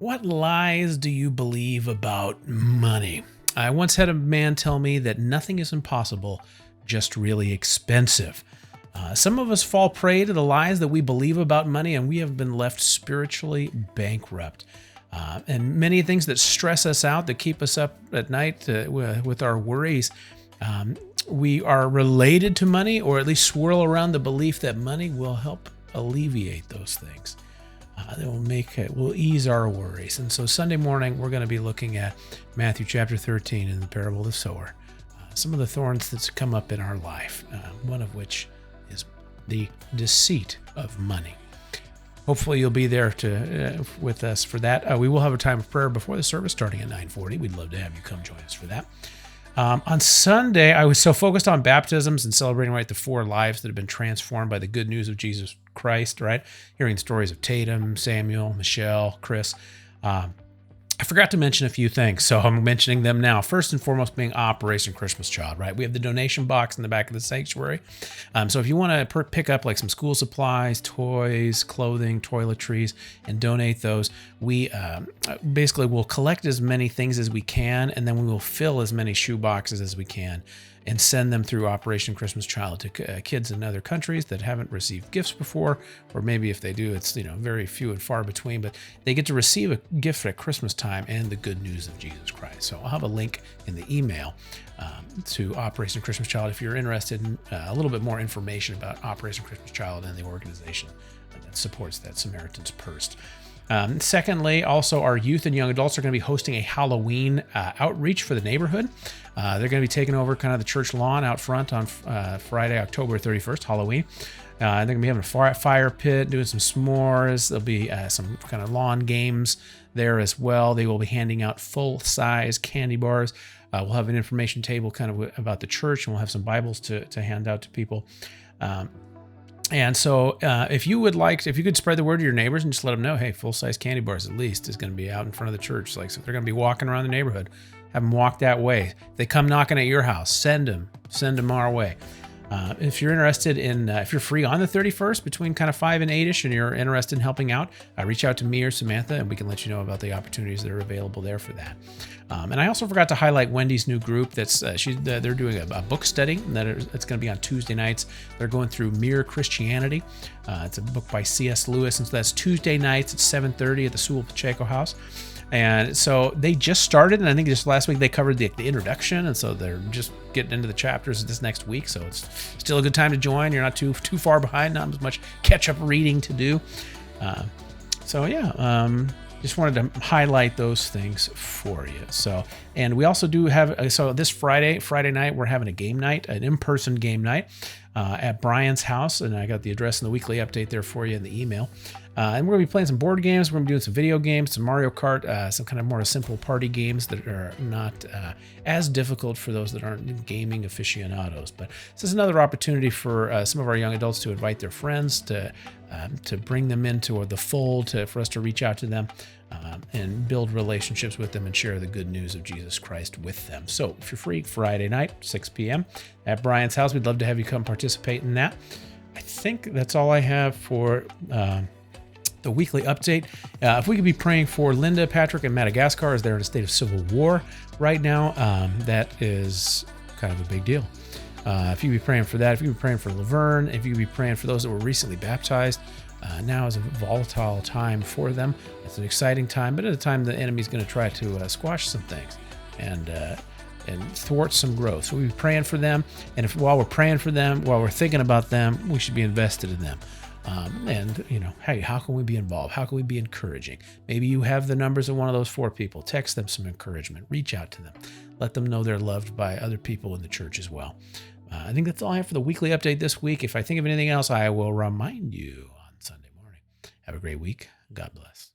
What lies do you believe about money? I once had a man tell me that nothing is impossible, just really expensive. Some of us fall prey to the lies that we believe about money, and we have been left spiritually bankrupt. And many things that stress us out, that keep us up at night with our worries, we are related to money, or at least swirl around the belief that money will help alleviate those things. That will ease our worries. And so Sunday morning, we're going to be looking at Matthew chapter 13 in the parable of the sower. Some of the thorns that's come up in our life, one of which is the deceit of money. Hopefully you'll be there with us for that. We will have a time of prayer before the service starting at 9:40. We'd love to have you come join us for that. On Sunday, I was so focused on baptisms and celebrating the 4 lives that have been transformed by the good news of Jesus Christ, right? Hearing the stories of Tatum, Samuel, Michelle, Chris. I forgot to mention a few things, so I'm mentioning them now. First and foremost being Operation Christmas Child, right? We have the donation box in the back of the sanctuary. So if you want to pick up some school supplies, toys, clothing, toiletries, and donate those, we basically will collect as many things as we can, and then we will fill as many shoe boxes as we can and send them through Operation Christmas Child to kids in other countries that haven't received gifts before, or maybe if they do, it's very few and far between, but they get to receive a gift at Christmas time and the good news of Jesus Christ. So I'll have a link in the email to Operation Christmas Child if you're interested in a little bit more information about Operation Christmas Child and the organization that supports that Samaritan's Purse. Secondly, also our youth and young adults are going to be hosting a Halloween outreach for the neighborhood. They're going to be taking over kind of the church lawn out front on Friday, October 31st, Halloween. They're going to be having a fire pit, doing some s'mores. There'll be some kind of lawn games there as well. They will be handing out full-size candy bars. We'll have an information table kind of about the church, and we'll have some Bibles to hand out to people. And so if you could spread the word to your neighbors and just let them know, hey, full-size candy bars at least is going to be out in front of the church. So they're going to be walking around the neighborhood, have them walk that way. If they come knocking at your house, send them our way. If you're interested in, if you're free on the 31st between kind of 5 and 8ish and you're interested in helping out, reach out to me or Samantha and we can let you know about the opportunities that are available there for that. And I also forgot to highlight Wendy's new group. They're doing a book study it's going to be on Tuesday nights. They're going through Mere Christianity. It's a book by C.S. Lewis, and so that's Tuesday nights at 7:30 at the Sewell Pacheco House. And so they just started, and I think just last week they covered the introduction, and so they're just getting into the chapters this next week. So it's still a good time to join. You're not too far behind, not as much catch-up reading to do. Just wanted to highlight those things for you. So, and we also do have, this Friday night, we're having a game night, an in-person game night at Brian's house. And I got the address and the weekly update there for you in the email. And we're going to be playing some board games. We're going to be doing some video games, some Mario Kart, some kind of more simple party games that are not as difficult for those that aren't gaming aficionados. But this is another opportunity for some of our young adults to invite their friends, to bring them into the fold, for us to reach out to them and build relationships with them and share the good news of Jesus Christ with them. So if you're free, Friday night, 6 p.m. at Brian's house, we'd love to have you come participate in that. I think that's all I have for the weekly update. If we could be praying for Linda, Patrick, and Madagascar, as they're in a state of civil war right now, that is kind of a big deal. If you could be praying for that, if you could be praying for Laverne, if you could be praying for those that were recently baptized, now is a volatile time for them. It's an exciting time, but at a time the enemy's going to try to squash some things and thwart some growth. So we'll be praying for them, and while we're praying for them, while we're thinking about them, we should be invested in them. Hey, how can we be involved? How can we be encouraging? Maybe you have the numbers of one of those 4 people. Text them some encouragement. Reach out to them. Let them know they're loved by other people in the church as well. I think that's all I have for the weekly update this week. If I think of anything else, I will remind you on Sunday morning. Have a great week. God bless.